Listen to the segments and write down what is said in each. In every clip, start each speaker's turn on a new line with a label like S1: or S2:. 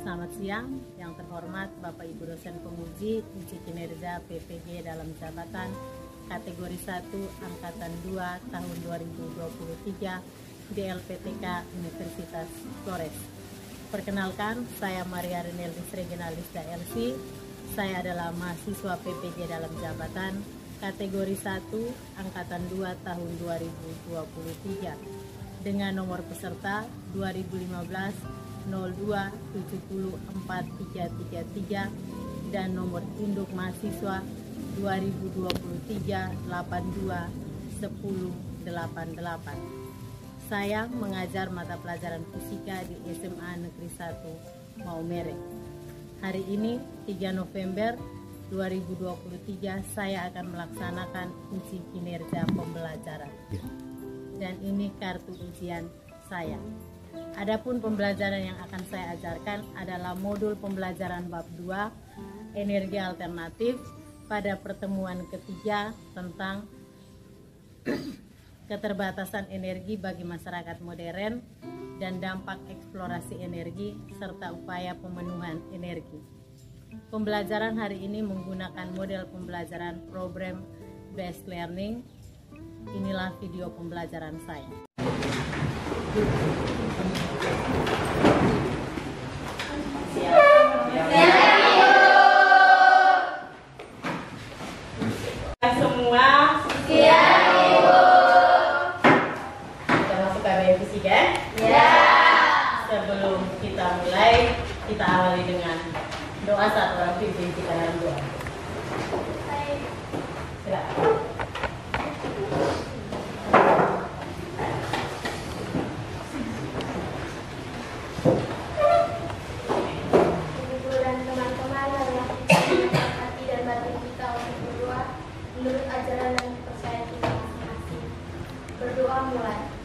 S1: Selamat siang, yang terhormat Bapak Ibu dosen penguji uji kinerja PPG dalam jabatan kategori 1 angkatan 2 tahun 2023 di LPTK Universitas Flores. Perkenalkan, saya Maria Reneldis Reginalista LC. Saya adalah mahasiswa PPG dalam jabatan kategori 1 angkatan 2 tahun 2023 dengan nomor peserta 2015 02704333 dan nomor induk mahasiswa 2023-82-1088. Saya mengajar mata pelajaran fisika di SMA Negeri 1 Maumere. Hari ini 3 November 2023 saya akan melaksanakan uji kinerja pembelajaran. Dan ini kartu ujian saya. Adapun pembelajaran yang akan saya ajarkan adalah modul pembelajaran bab 2 energi alternatif pada pertemuan ketiga tentang keterbatasan energi bagi masyarakat modern dan dampak eksplorasi energi serta upaya pemenuhan energi. Pembelajaran hari ini menggunakan model pembelajaran program based learning. Inilah video pembelajaran saya. Sebelum kita mulai, kita awali dengan doa satu orang pimpin kita dalam doa. Silakan.
S2: Ibu dan teman-teman, marilah kita hati dan batin kita untuk berdoa menurut ajaran dan kepercayaan kita masing-masing. Berdoa mulai.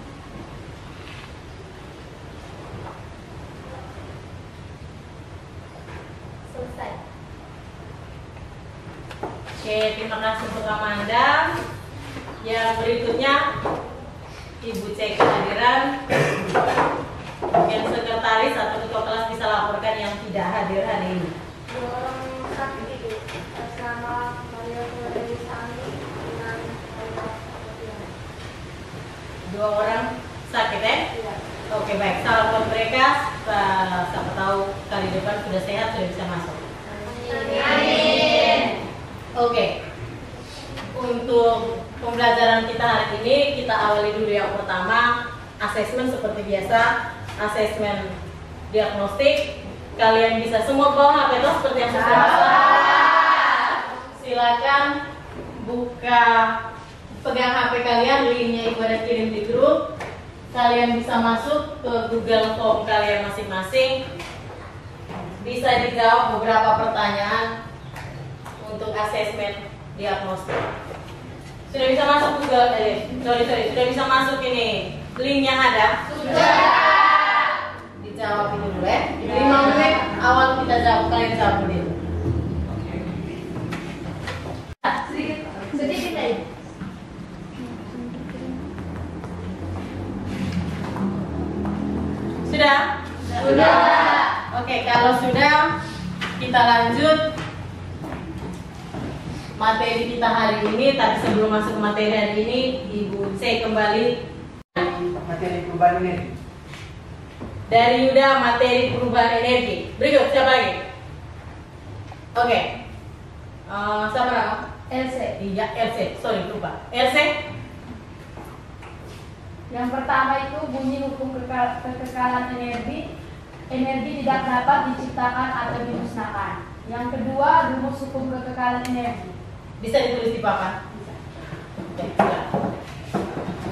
S2: Selesai.
S1: Oke, terima kasih untuk Amanda. Yang berikutnya Ibu cek kehadiran. Mungkin sekretaris atau ketua kelas bisa laporkan yang tidak hadir hari ini.
S2: Dua orang sakit itu sama Maria Dewi Sani dengan
S1: Dua orang sakit ya?
S2: Iya.
S1: Oke, baik, salam buat mereka. Siapa tahu kali depan sudah sehat, sudah bisa masuk.
S2: Amin.
S1: Oke, untuk pembelajaran kita hari ini kita awali dulu yang pertama, asesmen seperti biasa, asesmen diagnostik. Kalian bisa semua bawa HP itu seperti yang saya sampaikan. Silakan buka, pegang HP kalian, linknya Ibu ada kirim di grup. Kalian bisa masuk ke Google Form kalian masing-masing. Bisa dijawab beberapa pertanyaan untuk asesmen diagnostik. Sudah bisa masuk Google, sudah bisa masuk ini link yang ada? Sudah. Dijawab ini dulu ya. 5 menit awal kita jawab, kalian jawab dulu.
S2: Sedikit aja.
S1: Sudah? Sudah. Oke, kalau sudah kita lanjut materi kita hari ini. Tapi sebelum masuk ke materi hari ini, Ibu C kembali
S3: materi perubahan energi.
S1: dari Yuda, materi perubahan energi. Berikut siapa lagi? Oke. Siapa nama?
S2: LC.
S1: Iya, LC. Sorry, lupa. LC.
S4: Yang pertama itu bunyi hukum kekekalan energi. Energi tidak dapat diciptakan atau dimusnahkan. Yang kedua, rumus hukum kekekalan energi.
S1: Bisa ditulis di papan?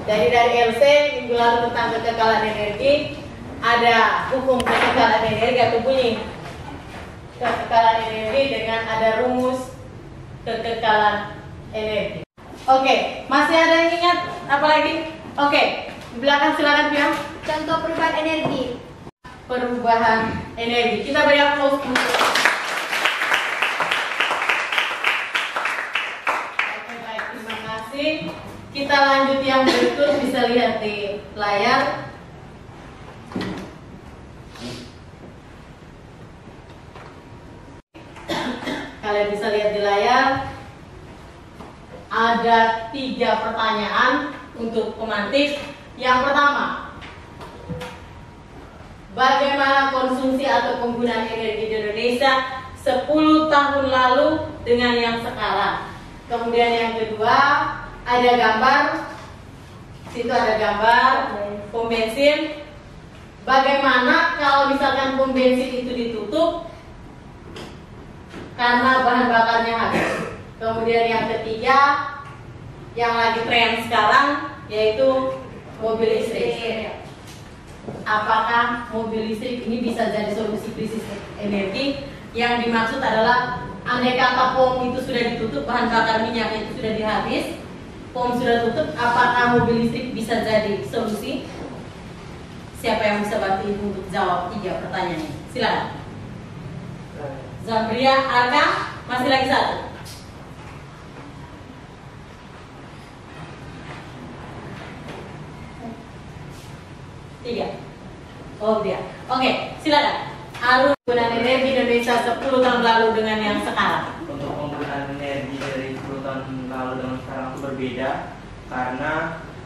S1: Oke, dari LC minggu lalu tentang kekekalan energi, ada hukum kekekalan energi atau bunyi kekekalan energi dengan ada rumus kekekalan energi. Oke, masih ada yang ingat apa lagi? Oke, di belakang silakan Pia.
S2: Contoh perubahan energi.
S1: Perubahan energi. Kita beri applause. Oke, baik, terima kasih. Kita lanjut yang berikut, bisa lihat di layar. kalian bisa lihat di layar, ada 3 pertanyaan untuk pemantik. Yang pertama, bagaimana konsumsi atau penggunaan energi di Indonesia 10 tahun lalu dengan yang sekarang? Kemudian yang kedua, ada gambar. Situ ada gambar pom bensin. Bagaimana kalau misalkan pom bensin itu ditutup karena bahan bakarnya habis? Kemudian yang ketiga, yang lagi tren sekarang, yaitu mobil listrik. Apakah mobil listrik ini bisa jadi solusi krisis energi? Yang dimaksud adalah andai kata pom itu sudah ditutup, bahan bakar minyaknya itu sudah dihabis, pom sudah tutup, apakah mobil listrik bisa jadi solusi? Siapa yang bisa bantu Ibu untuk jawab 3 pertanyaan ini? Silakan. Zambria, Arka, masih lagi 1. Tiga. Oh dia. Oke, silakan. Alur penggunaan energi Indonesia 10 tahun lalu dengan yang sekarang.
S5: Untuk penggunaan energi dari 10 tahun lalu dengan sekarang itu berbeda, karena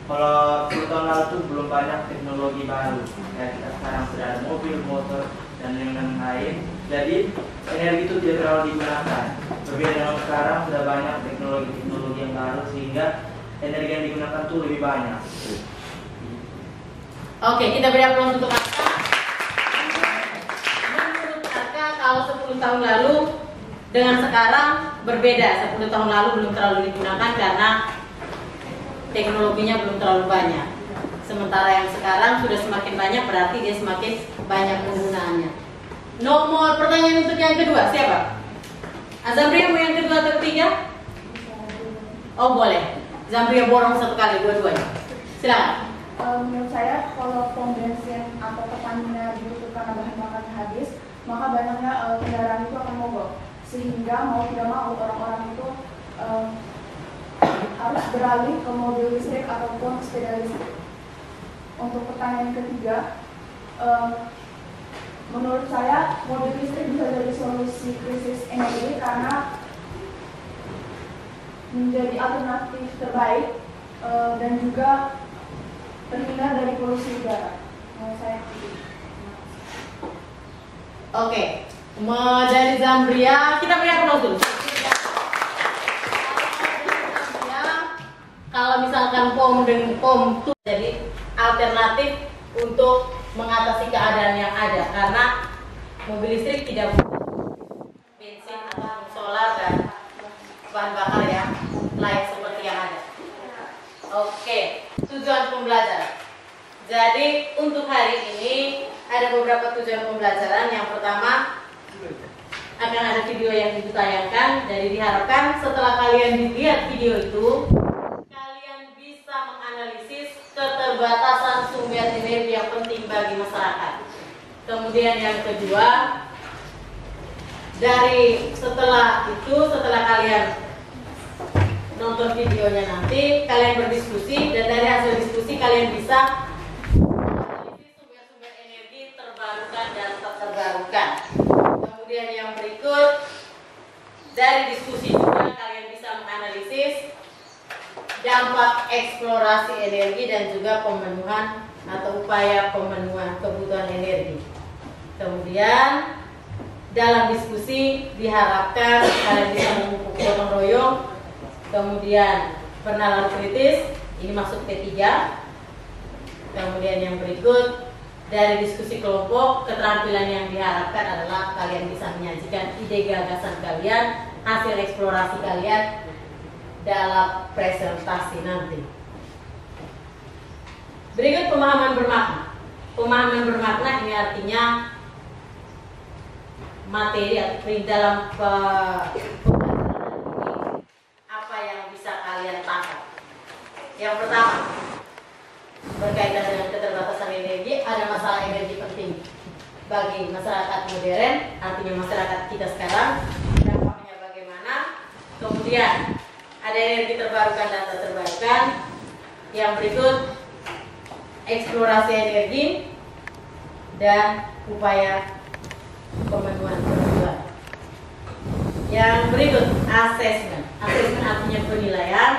S5: kalau 10 tahun lalu itu belum banyak teknologi baru. Kayak kita sekarang sudah ada mobil, motor, dan yang lain. Jadi energi itu tidak terlalu digunakan. Berbeda dengan sekarang sudah banyak teknologi yang baru, sehingga energi yang digunakan itu lebih banyak.
S1: Oke, kita beri aplaus untuk Arka. Menurut Arka, kalau 10 tahun lalu dengan sekarang berbeda. 10 tahun lalu belum terlalu digunakan karena teknologinya belum terlalu banyak. Sementara yang sekarang sudah semakin banyak, berarti dia semakin banyak penggunaannya. Nomor pertanyaan untuk yang kedua, siapa? Zambria mau yang kedua atau ketiga? Oh boleh. Zambria borong 1 kali, dua-duanya. Silakan.
S4: Menurut saya, kalau pom bensin atau Pertamina ditutup karena bahan bakarnya habis, maka banyaknya kendaraan itu akan mogok, sehingga mau tidak mau orang-orang itu harus beralih ke mobil listrik ataupun sepeda listrik. Untuk pertanyaan ketiga, menurut saya mobil listrik bisa jadi solusi krisis energi karena menjadi alternatif terbaik dan juga terhindar dari polusi udara. Menurut saya begitu.
S1: Oke, dari Zambria kita beri aplaus dulu. Kalau misalkan pom dengan pom itu jadi alternatif untuk mengatasi keadaan yang ada, karena mobil listrik tidak butuh bensin atau solar dan bahan bakar yang lain seperti yang ada. Oke, tujuan pembelajaran. Jadi untuk hari ini ada beberapa tujuan pembelajaran. Yang pertama, akan ada video yang ditayangkan. Jadi diharapkan setelah kalian lihat video itu, kalian bisa menganalisis keterbatasan sumber energi yang penting bagi masyarakat. Kemudian yang kedua, setelah kalian nonton videonya nanti, kalian berdiskusi, dan dari hasil diskusi kalian bisa menganalisis sumber-sumber energi terbarukan dan tak terbarukan. Kemudian yang berikut, dari diskusi juga kalian bisa menganalisis dampak eksplorasi energi dan juga pemenuhan atau upaya pemenuhan kebutuhan energi. Kemudian dalam diskusi diharapkan kalian bisa memupuk gotong royong, kemudian bernalar kritis, ini masuk P3. Kemudian yang berikut, dari diskusi kelompok, keterampilan yang diharapkan adalah kalian bisa menyajikan ide gagasan kalian, hasil eksplorasi kalian dalam presentasi nanti. Berikut pemahaman bermakna. Pemahaman bermakna ini artinya materi atau dalam apa yang bisa kalian tangkap. Yang pertama, berkaitan dengan keterbatasan energi, ada masalah energi penting bagi masyarakat modern, artinya masyarakat kita sekarang, dampaknya bagaimana. Kemudian ada energi terbarukan dan tak terbarukan. Yang berikut, eksplorasi energi dan upaya pemenuhan kebutuhan. Yang berikut, asesmen. Asesmen artinya penilaian.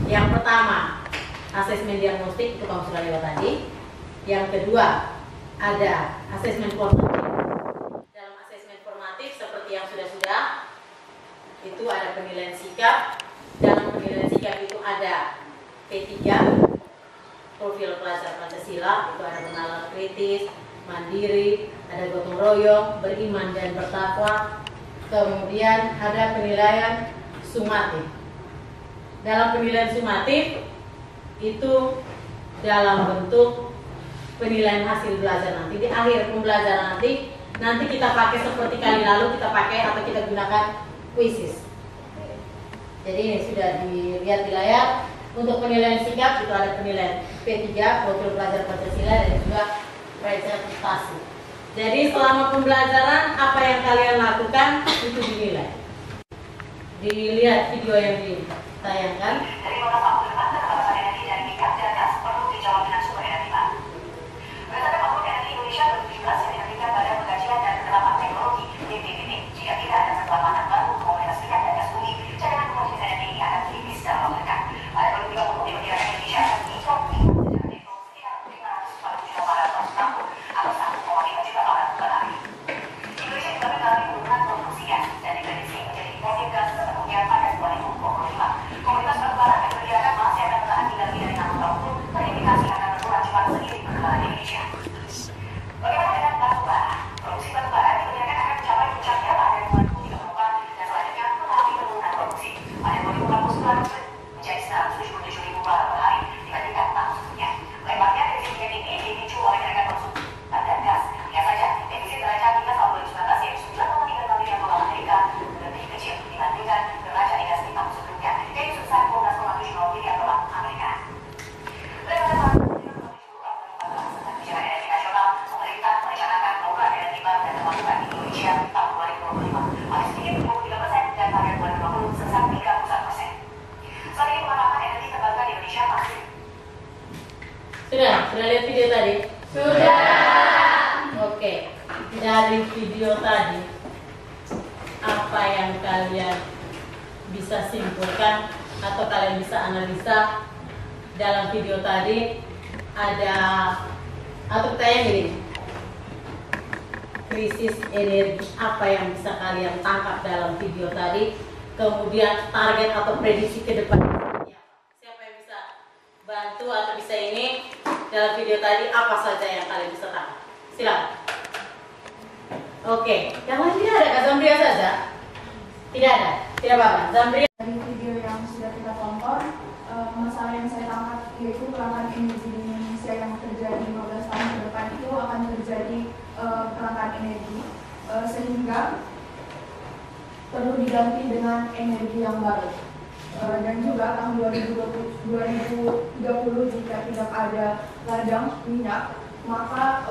S1: Yang pertama, asesmen diagnostik, itu kamu sudah lewat tadi. Yang kedua, ada asesmen formatif. Dalam asesmen formatif seperti yang sudah-sudah, itu ada penilaian sikap. Dalam penilaian sikap itu ada P3, profil pelajar Pancasila, itu ada pengenalan kritis, mandiri, ada gotong royong, beriman dan bertakwa. Kemudian ada penilaian sumatif. Dalam penilaian sumatif itu dalam bentuk penilaian hasil belajar nanti. Di akhir pembelajaran nanti kita pakai seperti kali lalu kita pakai atau kita gunakan kuisis. Jadi ini sudah dilihat di layar. Untuk penilaian sikap itu ada penilaian P3, profil pelajar Pancasila, dan juga presentasi. Jadi selama pembelajaran apa yang kalian lakukan itu dinilai. Dilihat video yang ditayangkan.
S6: Dari beberapa waktu depan, keterbatasan energi dari minyak dan gas perlu dijawab dengan sumber energi baru. Berdasarkan Outlook Energi Indonesia 2017 yang diterbitkan Badan Pengkajian dan Penerapan Teknologi (BPPT), jika tidak ada sentuhan matang baru untuk komunitas minyak dan gas bumi, cadangan komoditas energi ini akan tipis dalam waktu dekat. Pada 2030, diperkirakan Indonesia akan mengimpor minyak secara neto sekitar 540 juta barel per tahun atau 1,5 juta barel per hari. Indonesia juga mengalami penurunan produksi gas dan diprediksi menjadi importir gas sepenuhnya pada 2025. Komunitas batubara akan diperkirakan masih akan bertahan hingga lebih dari 6 tahun, terindikasi akan berkurang cepat seiring perkembangan Indonesia. Bagaimana dengan batubara? Produksi batubara diperkirakan akan mencapai puncaknya pada 2034 dan selanjutnya mengalami penurunan produksi. Pada 2049 menjadi 177 ribu barel per hari dibandingkan tahun sebelumnya. Lebarnya defisit minyak ini dipicu oleh kenaikan konsumsi dan gas. Lihat saja, defisit neraca hingga tahun 2019 yaitu 9,35 miliar dolar Amerika lebih kecil dibandingkan neraca gas di tahun sebelumnya, yaitu sebesar 12,70 miliar dolar Amerika. Berdasarkan tentang kebijakan energi nasional, pemerintah merencanakan program energi baru dan terbarukan di Indonesia tahun 2025. Paling sedikit 23% dan target 2020 sebesar 31%. Saat ini pemanfaatan energi terbarukan di Indonesia masih.
S1: Sudah lihat video tadi?
S4: Sudah.
S1: Oke, dari video tadi apa yang kalian bisa simpulkan atau kalian bisa analisa dalam video tadi? Ada atau pertanyaan gini, krisis energi apa yang bisa kalian tangkap dalam video tadi? Kemudian target atau prediksi ke depan seperti apa? Siapa yang bisa bantu atau bisa ini dalam video tadi, apa saja yang kalian bisa tangkap? Silakan. Oke, yang lain tidak ada, Kak Zambria saja? Tidak ada, tidak apa-apa. Zambria.
S4: Dari video yang sudah kita tonton, masalah yang saya tangkap yaitu kelangkaan energi di Indonesia yang terjadi 15 tahun ke depan itu akan terjadi kelangkaan energi, sehingga perlu diganti dengan energi yang baru. Dan juga tahun 2030 jika tidak ada ladang minyak, maka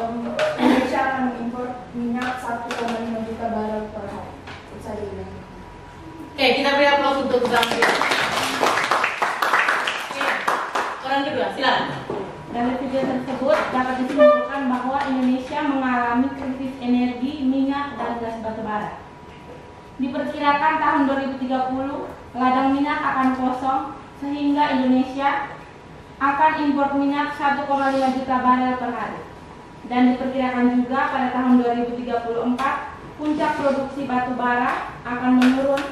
S4: Indonesia akan mengimpor minyak 1,5 juta barel per hari. Itu saja.
S1: Oke, kita beri aplaus untuk Zambria. Orang kedua, silakan.
S7: Dari video tersebut dapat disimpulkan bahwa Indonesia mengalami krisis energi, minyak, dan gas batubara. Diperkirakan tahun 2030 ladang minyak akan kosong sehingga Indonesia akan impor minyak 1,5 juta barel per hari. Dan diperkirakan juga pada tahun 2034 puncak produksi batubara akan menurun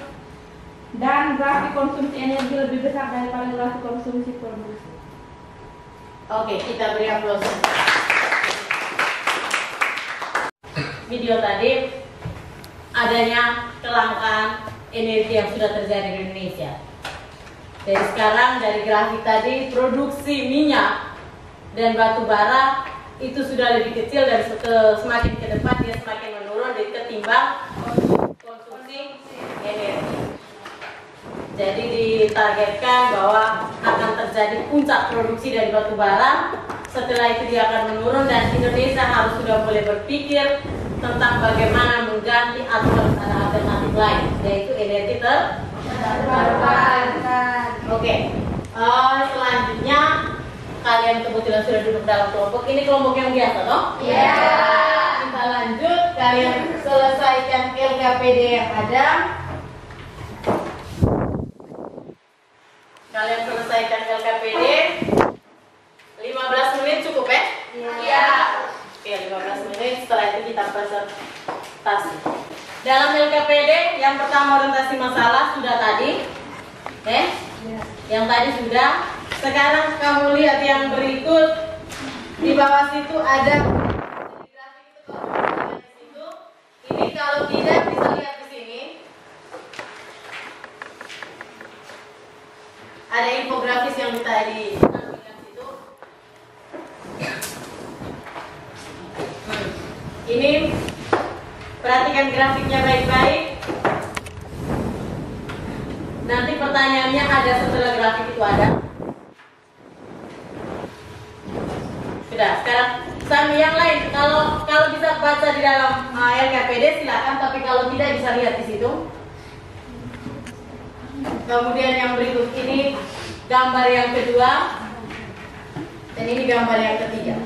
S7: dan grafik konsumsi energi lebih besar daripada grafik konsumsi produksi.
S1: Oke, kita beri aplaus. Video tadi adanya kelangkaan energi yang sudah terjadi di Indonesia. Dari sekarang, dari grafik tadi, produksi minyak dan batu bara itu sudah lebih kecil dan semakin ke depan dia semakin menurun ketimbang konsumsi energi. Jadi ditargetkan bahwa akan terjadi puncak produksi dari batu bara. Setelah itu dia akan menurun dan Indonesia harus sudah mulai berpikir tentang bagaimana mengganti atau ada alternatif lain, yaitu energi terbarukan. Oke, selanjutnya kalian kebetulan sudah duduk dalam kelompok. Ini kelompok yang biasa, toh?
S2: Iya.
S1: Kita lanjut. Kalian selesaikan LKPD yang ada. Kalian selesaikan LKPD 15 menit cukup ya?
S2: Iya.
S1: Oke, 15 menit, setelah itu kita presentasi. Dalam LKPD yang pertama orientasi masalah sudah tadi. Yang tadi sudah. Sekarang kamu lihat yang berikut. Di bawah situ ada grafik itu, kalau di situ. Ini kalau tidak bisa lihat di sini. Ada infografis yang tadi tampilkan situ. Ini perhatikan grafiknya baik-baik. Nanti pertanyaannya ada setelah grafik itu ada. Sudah, sekarang sama yang lain. Kalau bisa baca di dalam LKPD silakan, tapi kalau tidak bisa lihat di situ. Kemudian yang berikut ini gambar yang kedua, dan ini gambar yang ketiga.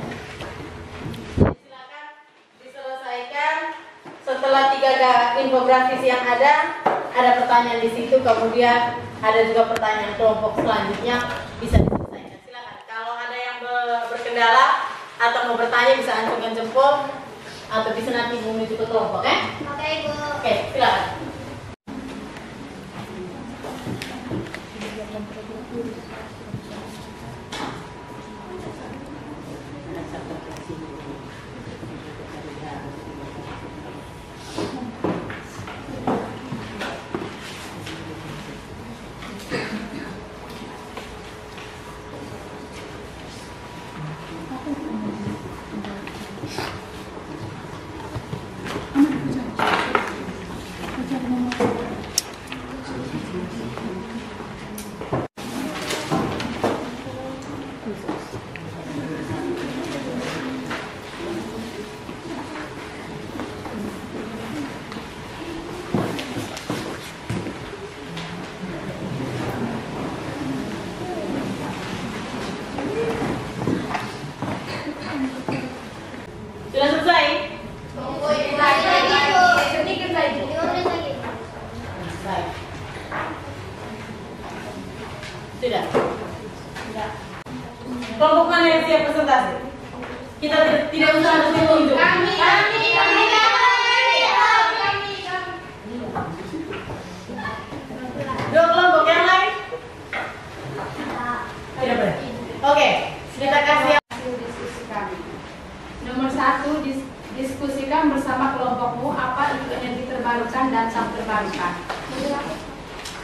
S1: Silakan diselesaikan. Setelah 3 infografis yang ada pertanyaan di situ, kemudian ada juga pertanyaan kelompok selanjutnya bisa diselesaikan. Silakan. Kalau ada yang berkendala atau mau bertanya bisa acungkan jempol atau bisa nanti menuju ke kelompok,
S2: Oke, Ibu.
S1: Oke, silakan. Sudah selesai?
S2: Tunggu, Ibu. Sedikit lagi. 5 menit lagi.
S1: Baik. Sudah. Kelompok mana yang siap presentasi? Kita tidak usah harus ditunjuk. Dua kelompok yang lain? Tidak boleh. Oke, kita kasih
S7: Diskusi kami. Nomor 1, diskusikan bersama kelompokmu apa itu energi terbarukan dan tak terbarukan.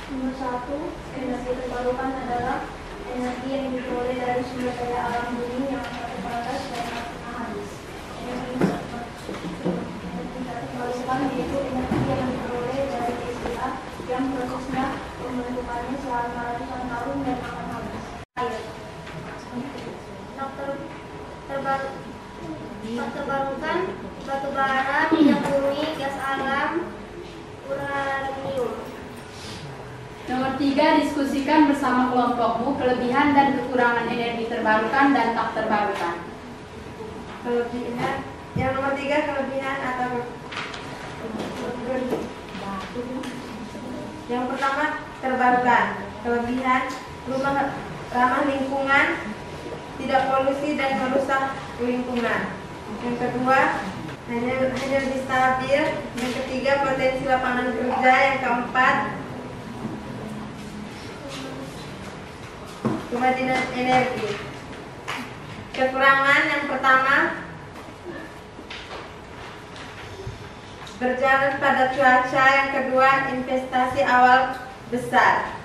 S2: Nomor 1, energi terbarukan adalah energi yang diperoleh dari sumber daya alam bumi yang terbatas dan tak pernah habis. Energi terbarukan yaitu energi yang diperoleh dari istilah yang prosesnya pembentukannya selama ratusan tahun dan akan habis. Air. Terbarukan batu bara, minyak bumi, gas alam, uranium.
S7: Nomor 3, diskusikan bersama kelompokmu kelebihan dan kekurangan energi terbarukan dan tak terbarukan.
S8: Kelebihan. Yang nomor 3, kelebihan atau yang pertama terbarukan. Kelebihan rumah ramah lingkungan, tidak polusi dan merusak lingkungan. Yang kedua hanya lebih stabil. Yang ketiga potensi lapangan kerja. Yang keempat kemandirian energi. Kekurangan yang pertama berjalan pada cuaca. Yang kedua investasi awal besar.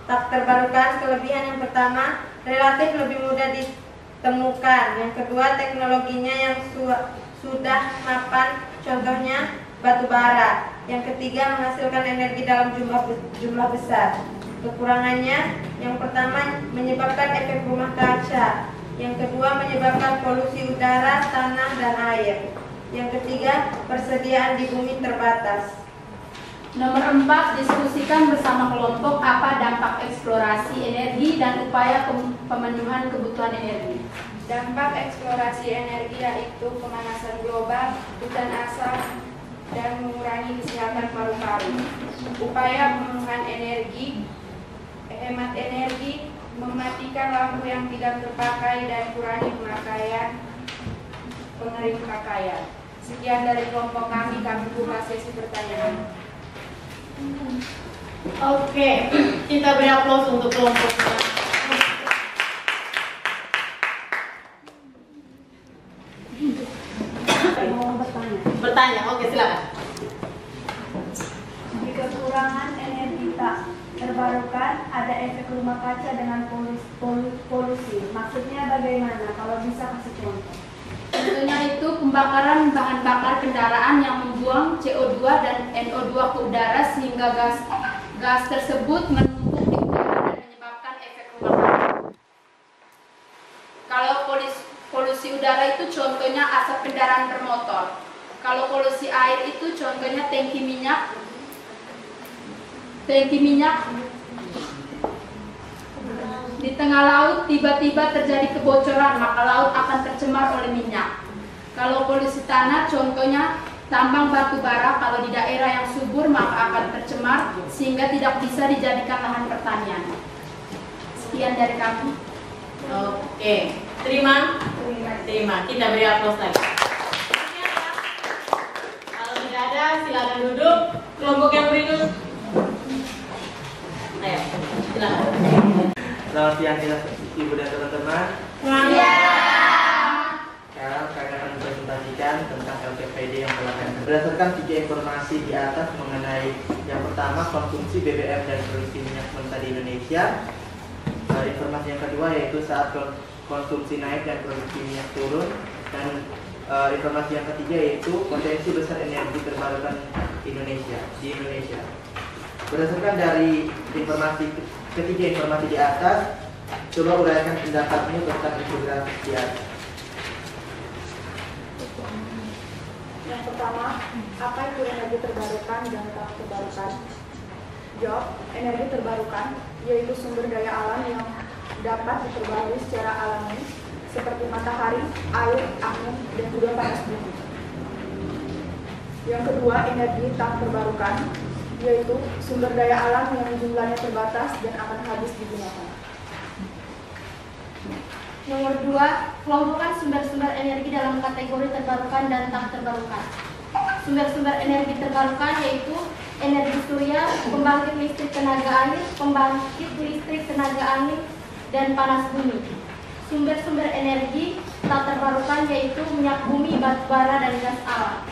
S8: Tak terbarukan. Kelebihan yang pertama relatif lebih mudah ditemukan. Yang kedua teknologinya yang sudah mapan, contohnya batu bara. Yang ketiga menghasilkan energi dalam jumlah besar. Kekurangannya yang pertama menyebabkan efek rumah kaca. Yang kedua menyebabkan polusi udara, tanah, dan air. Yang ketiga persediaan di bumi terbatas.
S7: Nomor 4, diskusikan bersama kelompok apa dampak eksplorasi energi dan upaya pemenuhan kebutuhan energi.
S4: Dampak eksplorasi energi yaitu pemanasan global, hutan asam, dan mengurangi kesehatan paru-paru. Upaya pemenuhan energi hemat energi, mematikan lampu yang tidak terpakai, dan kurangi pemakaian pengering pakaian. Sekian dari kelompok kami buka sesi pertanyaan.
S1: Oke, kita beri aplaus untuk kelompok kita. Bertanya, oke silakan.
S4: Di kekurangan energi tak terbarukan ada efek rumah kaca dengan polusi. Maksudnya bagaimana? Kalau bisa kasih contoh.
S7: Contohnya itu pembakaran bahan bakar kendaraan yang membuang CO2 dan NO2 ke udara sehingga gas tersebut menumpuk di udara dan menyebabkan efek rumah kaca. Kalau polusi udara itu contohnya asap kendaraan bermotor. Kalau polusi air itu contohnya tangki minyak di tengah laut tiba-tiba terjadi kebocoran, maka laut akan tercemar oleh minyak. Kalau polusi tanah contohnya tambang batu bara, kalau di daerah yang subur maka akan tercemar sehingga tidak bisa dijadikan lahan pertanian. Sekian dari kami.
S1: Oke, terima. Kita beri aplaus lagi. Kalau tidak ada, silakan duduk. Kelompok yang berikut. Ayo, silakan.
S5: Selamat siang Ibu dan teman-teman. Sekarang kami akan mempresentasikan tentang LPPD yang telah kami berdasarkan 3 informasi di atas mengenai yang pertama konsumsi BBM dan produksi minyak mentah di Indonesia. Informasi yang kedua yaitu saat konsumsi naik dan produksi minyak turun, dan informasi yang ketiga yaitu potensi besar energi terbarukan di Indonesia. Berdasarkan dari ketiga informasi di atas, coba uraikan pendapatmu tentang infografis di atas.
S4: Yang pertama, apa itu energi terbarukan dan tak terbarukan? Jawab, energi terbarukan yaitu sumber daya alam yang dapat diperbarui secara alami seperti matahari, air, angin, dan juga panas bumi. Yang kedua, energi tak terbarukan yaitu sumber daya alam yang jumlahnya terbatas dan akan habis digunakan.
S2: Nomor 2, kelompokkan sumber-sumber energi dalam kategori terbarukan dan tak terbarukan. Sumber-sumber energi terbarukan yaitu energi surya, pembangkit listrik tenaga air, pembangkit listrik tenaga angin, dan panas bumi. Sumber-sumber energi tak terbarukan yaitu minyak bumi, batu bara, dan gas alam.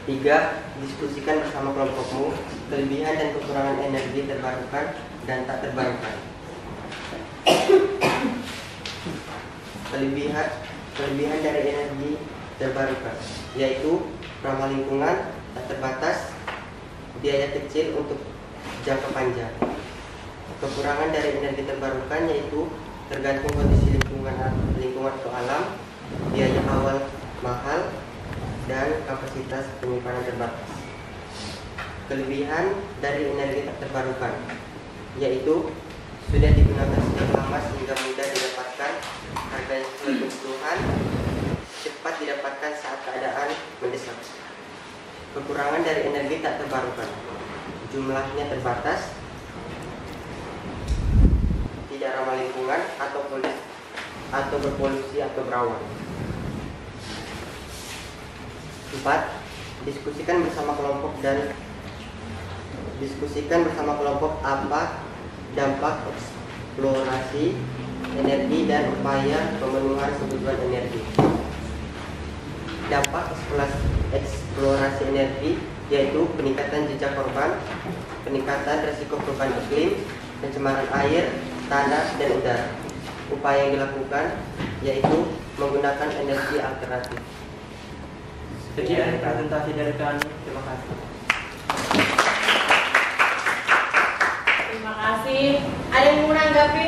S9: 3. Diskusikan bersama kelompokmu kelebihan dan kekurangan energi terbarukan dan tak terbarukan. Kelebihan dari energi terbarukan yaitu ramah lingkungan, tak terbatas, biaya kecil untuk jangka panjang. Kekurangan dari energi terbarukan yaitu tergantung kondisi lingkungan atau alam, biaya awal mahal, dan kapasitas penyimpanan terbatas. Kelebihan dari energi tak terbarukan yaitu sudah digunakan sejak lama sehingga mudah didapatkan, harganya sesuai kebutuhan, cepat didapatkan saat keadaan mendesak. Kekurangan dari energi tak terbarukan, jumlahnya terbatas, tidak ramah lingkungan atau berpolusi atau berawan. 4. Diskusikan bersama kelompok apa dampak eksplorasi energi dan upaya pemenuhan kebutuhan energi. Dampak eksplorasi energi yaitu peningkatan jejak korban, peningkatan risiko perubahan iklim, pencemaran air, tanah, dan udara. Upaya yang dilakukan yaitu menggunakan energi alternatif.
S5: Sekian presentasi dari kami. Terima kasih.
S1: Terima kasih. Ada yang mau menanggapi?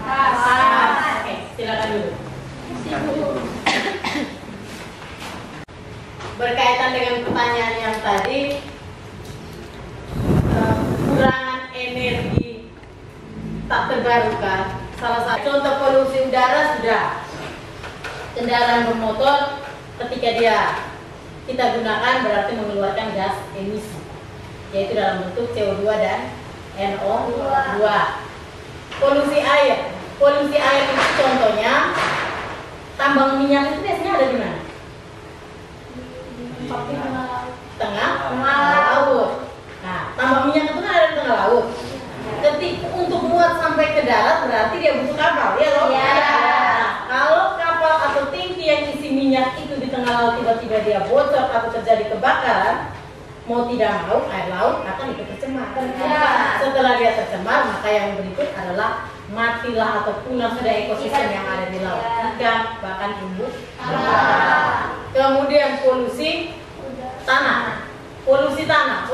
S1: Oke, silakan dulu. Berkaitan dengan pertanyaan yang tadi, kekurangan energi tak terbarukan. Salah satu contoh polusi udara sudah kendaraan bermotor, ketika kita gunakan berarti mengeluarkan gas emisi, yaitu dalam bentuk CO2 dan NO2. Polusi air. Polusi air itu contohnya tambang minyak itu biasanya ada di mana? Tengah laut. Nah, tambang minyak itu kan ada di tengah laut. Ketika untuk muat sampai ke darat berarti dia butuh kapal, ya loh. Nah, kalau kapal atau tangki yang isi minyak itu di tengah laut tiba-tiba dia bocor atau terjadi kebakaran, mau tidak mau air laut akan ikut tercemar. Setelah dia tercemar, maka yang berikut adalah matilah atau punah sudah ekosistem yang ada di laut, ikan bahkan tumbuh. Kemudian polusi tanah. Polusi tanah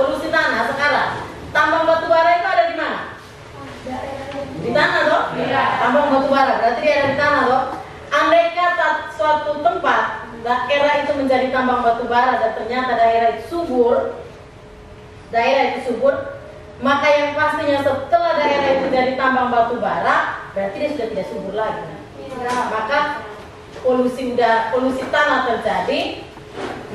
S1: sekarang. Tambang batu bara itu ada di mana? Di tanah toh? Tambang batu bara berarti dia ada di tanah toh. Andai kata suatu tempat daerah itu menjadi tambang batu bara dan ternyata daerah itu subur, maka yang pastinya setelah daerah itu jadi tambang batu bara, berarti dia sudah tidak subur lagi. Maka polusi tanah terjadi,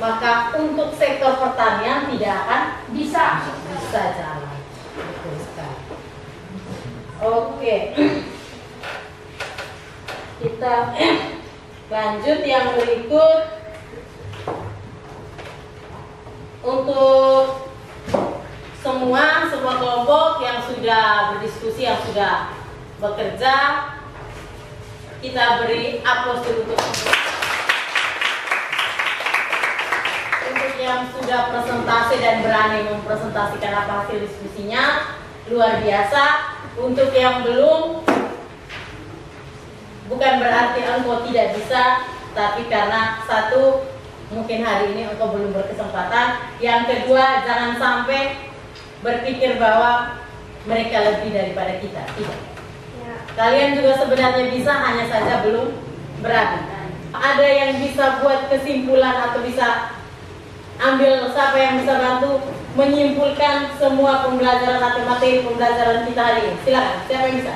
S1: maka untuk sektor pertanian tidak akan bisa jalan. Betul sekali. Oke. Kita lanjut yang berikut. Untuk semua kelompok yang sudah berdiskusi, yang sudah bekerja, kita beri aplaus dulu untuk yang sudah presentasi dan berani mempresentasikan apa hasil diskusinya, luar biasa. Untuk yang belum, bukan berarti engkau tidak bisa, tapi karena satu, mungkin hari ini engkau belum berkesempatan. Yang kedua, jangan sampai berpikir bahwa mereka lebih daripada kita. Tidak. Kalian juga sebenarnya bisa, hanya saja belum berani. Ada yang bisa buat kesimpulan atau bisa ambil, siapa yang bisa bantu menyimpulkan semua pembelajaran atau materi pembelajaran kita hari ini? Silakan, siapa yang bisa?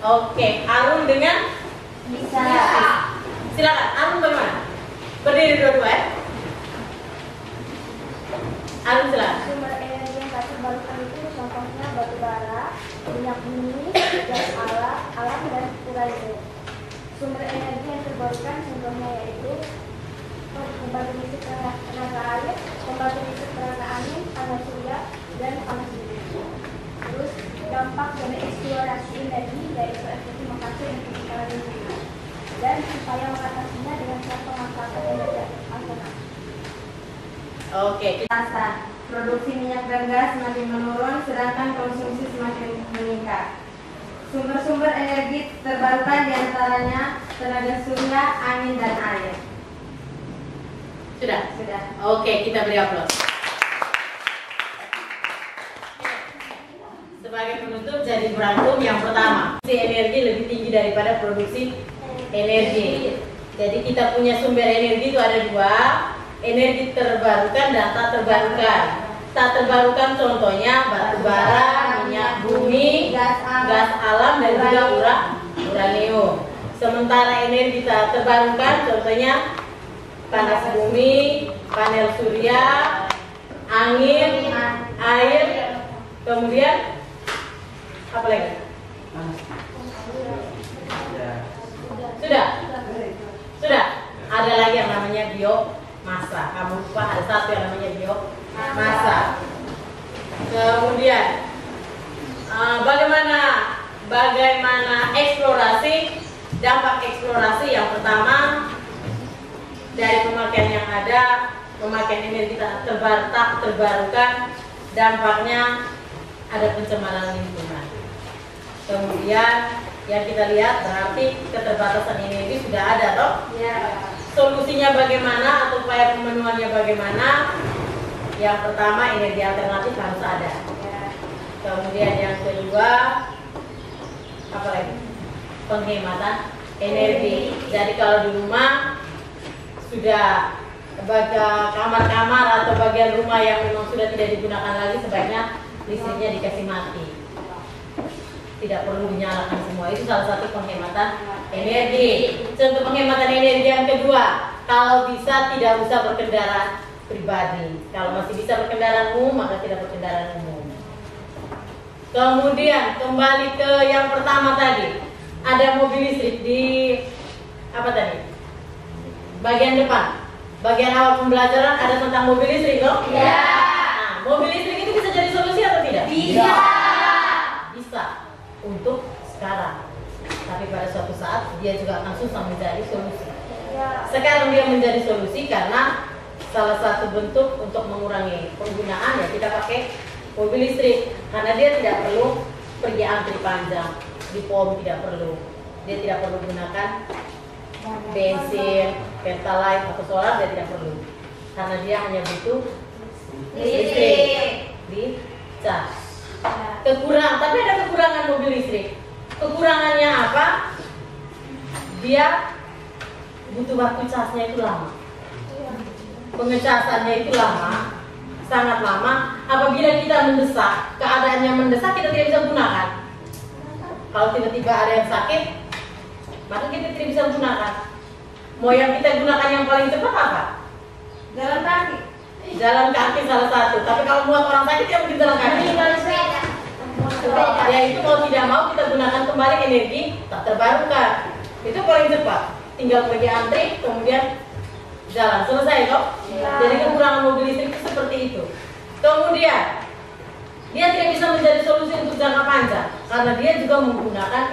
S1: Oke, Arun dengan bisa. Silakan, Arun bagaimana? Berdiri dua-dua ya. Arun silakan.
S2: Sumber energi yang tak terbarukan itu contohnya batu bara, minyak bumi, gas alam dan uranium. Sumber energi yang terbarukan contohnya yaitu pembangkit listrik tenaga air, pembangkit listrik tenaga angin, panas surya, dan panas bumi. Terus dampak dari eksplorasi energi yaitu efektivitas dan kesetaraan lingkungan, dan upaya mengatasinya dengan cara pemanfaatan energi alternatif.
S8: Oke, kita produksi minyak dan gas semakin menurun, sedangkan konsumsi semakin meningkat. Sumber-sumber energi terbarukan diantaranya tenaga surya, angin, dan air.
S1: Sudah?
S8: Sudah.
S1: Oke, kita beri aplaus. Sebagai penutup, jadi berangkum yang pertama, produksi energi lebih tinggi daripada produksi energi. Jadi kita punya sumber energi itu ada dua, energi terbarukan dan tak terbarukan. Tak terbarukan contohnya batu bara, minyak bumi, gas alam, dan juga uranium. Sementara energi tak terbarukan contohnya panas bumi, panel surya, angin, air, kemudian apa lagi? Sudah. Ada lagi yang namanya biomasa. Kamu lupa ada satu yang namanya biomasa. Kemudian bagaimana eksplorasi? Dampak eksplorasi yang pertama, dari pemakaian yang ada, pemakaian energi tak terbarukan, dampaknya ada pencemaran lingkungan. Kemudian yang kita lihat berarti keterbatasan energi sudah ada toh? Ya. Solusinya bagaimana atau upaya pemenuhannya bagaimana? Yang pertama, energi alternatif harus ada. Ya. Kemudian yang kedua, apa lagi? Penghematan energi. Jadi kalau di rumah sudah kamar-kamar atau bagian rumah yang memang sudah tidak digunakan lagi, sebaiknya listriknya dikasih mati, tidak perlu dinyalakan semua. Itu salah satu penghematan energi. Contoh penghematan energi yang kedua, kalau bisa tidak usah berkendaraan pribadi. Kalau masih bisa berkendaraan umum, maka tidak berkendaraan umum. Kemudian kembali ke yang pertama tadi, ada mobil listrik di apa tadi? Bagian depan, bagian awal pembelajaran ada tentang mobil listrik, loh?
S2: Ya.
S1: Nah, mobil listrik itu bisa jadi solusi atau tidak?
S2: Bisa.
S1: Bisa untuk sekarang, tapi pada suatu saat dia juga akan susah menjadi solusi. Sekarang dia menjadi solusi karena salah satu bentuk untuk mengurangi penggunaan ya kita pakai mobil listrik, karena dia tidak perlu pergi antri panjang di POM, tidak perlu, dia tidak perlu gunakan bensin, pertalite atau solar, dia tidak perlu, karena dia hanya butuh listrik di cas. Kekurangan, tapi ada kekurangan mobil listrik. Kekurangannya apa? Dia butuh waktu casnya itu lama, pengecasannya itu lama, sangat lama. Apabila kita mendesak, keadaannya mendesak, kita tidak bisa gunakan. Kalau tiba-tiba ada yang sakit, maka kita tidak bisa gunakan. Mau yang kita gunakan yang paling cepat apa?
S2: Jalan kaki.
S1: Jalan kaki salah satu. Tapi kalau buat orang sakit ya mungkin jalan kaki. Ya itu mau tidak mau kita gunakan kembali energi tak terbarukan. Itu paling cepat. Tinggal pergi antri, kemudian jalan, selesai kok. Jadi kekurangan mobil listrik itu seperti itu. Kemudian dia tidak bisa menjadi solusi untuk jangka panjang karena dia juga menggunakan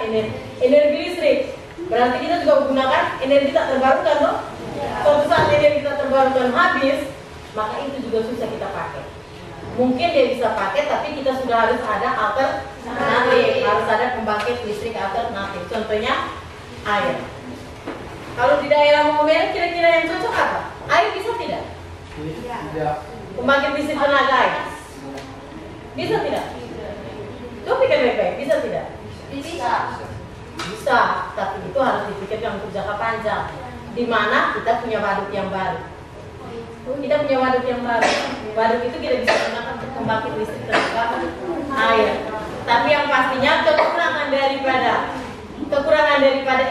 S1: energi listrik. Berarti kita juga menggunakan energi tak terbarukan, loh. Suatu saat energi tak terbarukan habis, maka itu juga susah kita pakai. Mungkin dia bisa pakai, tapi kita sudah harus ada alternatif, harus ada pembangkit listrik alternatif. Contohnya air. Kalau di daerah Momere kira-kira yang cocok apa? Air bisa tidak?
S3: Tidak.
S1: Pembangkit listrik tenaga air? Bisa tidak? Coba pikir baik-baik, bisa tidak?
S2: Bisa.
S1: Bisa, tapi itu harus dipikirkan untuk jangka panjang. Di mana kita punya waduk yang baru. Kita punya waduk yang baru. Waduk itu kita bisa gunakan untuk pembangkit listrik tenaga air. Tapi yang pastinya kekurangan daripada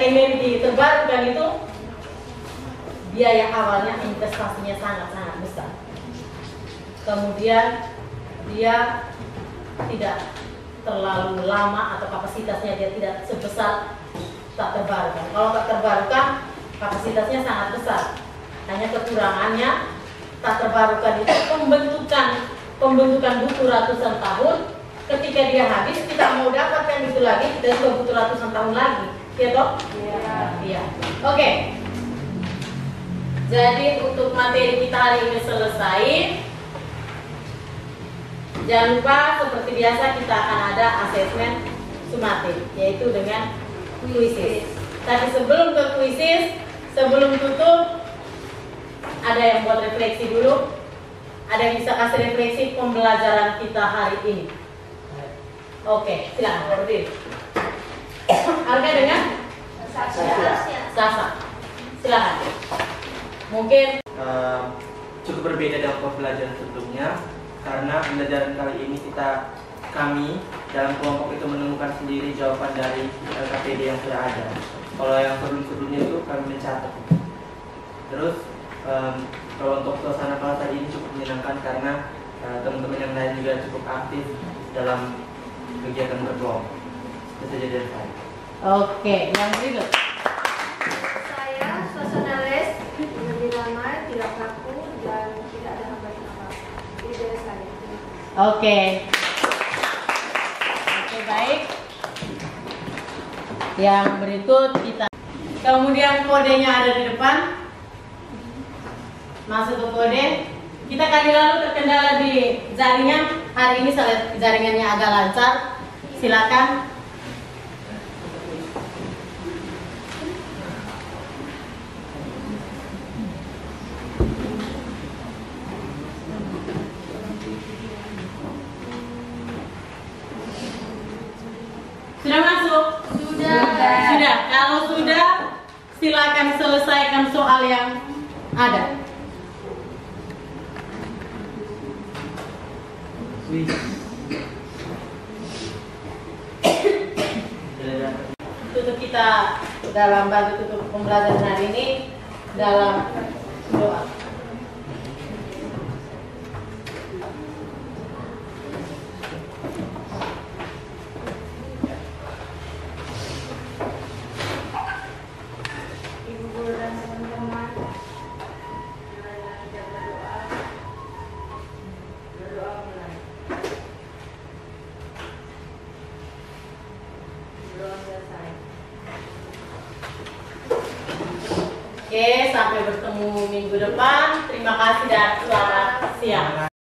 S1: energi terbarukan itu biaya awalnya, investasinya sangat-sangat besar. Kemudian dia tidak terlalu lama atau kapasitasnya dia tidak sebesar tak terbarukan. Kalau tak terbarukan kapasitasnya sangat besar. Hanya kekurangannya tak terbarukan itu pembentukan butuh ratusan tahun. Ketika dia habis, kita mau dapatkan itu lagi, kita juga butuh ratusan tahun lagi. Ya toh? Iya. Oke. Jadi untuk materi kita hari ini selesai. Jangan lupa seperti biasa kita akan ada asesmen sumatif, yaitu dengan kuisis. Tapi sebelum ke kuisis, sebelum tutup, ada yang buat refleksi dulu. Ada yang bisa kasih refleksi pembelajaran kita hari ini. Oke, silakan berdiri. Harga dengan Sasa. Silakan. Mungkin
S5: cukup berbeda dengan pembelajaran sebelumnya, karena pembelajaran kali ini kami dalam kelompok itu menemukan sendiri jawaban dari LKPD yang sudah ada. Kalau yang sebelumnya itu kami mencatat. Terus kalau untuk suasana kelas tadi ini cukup menyenangkan karena teman-teman yang lain juga cukup aktif dalam kegiatan berkelompok. Itu saja dari saya.
S1: oke, yang berikut.
S2: Saya suasana les lebih ramai, tidak kaku dan tidak ada hambatan apa-apa. Ini dari saya.
S1: Oke, baik. Yang berikut kita. Kemudian kodenya ada di depan. Masuk ke kode. Kita kali lalu terkendala di jaringan. Hari ini saya lihat jaringannya agak lancar. Silakan. Sudah masuk? Sudah. Kalau sudah, silakan selesaikan soal yang ada. Tutup kita dalam bantu tutup pembelajaran hari ini dalam doa. Oke, sampai bertemu minggu depan. Terima kasih dan selamat siang.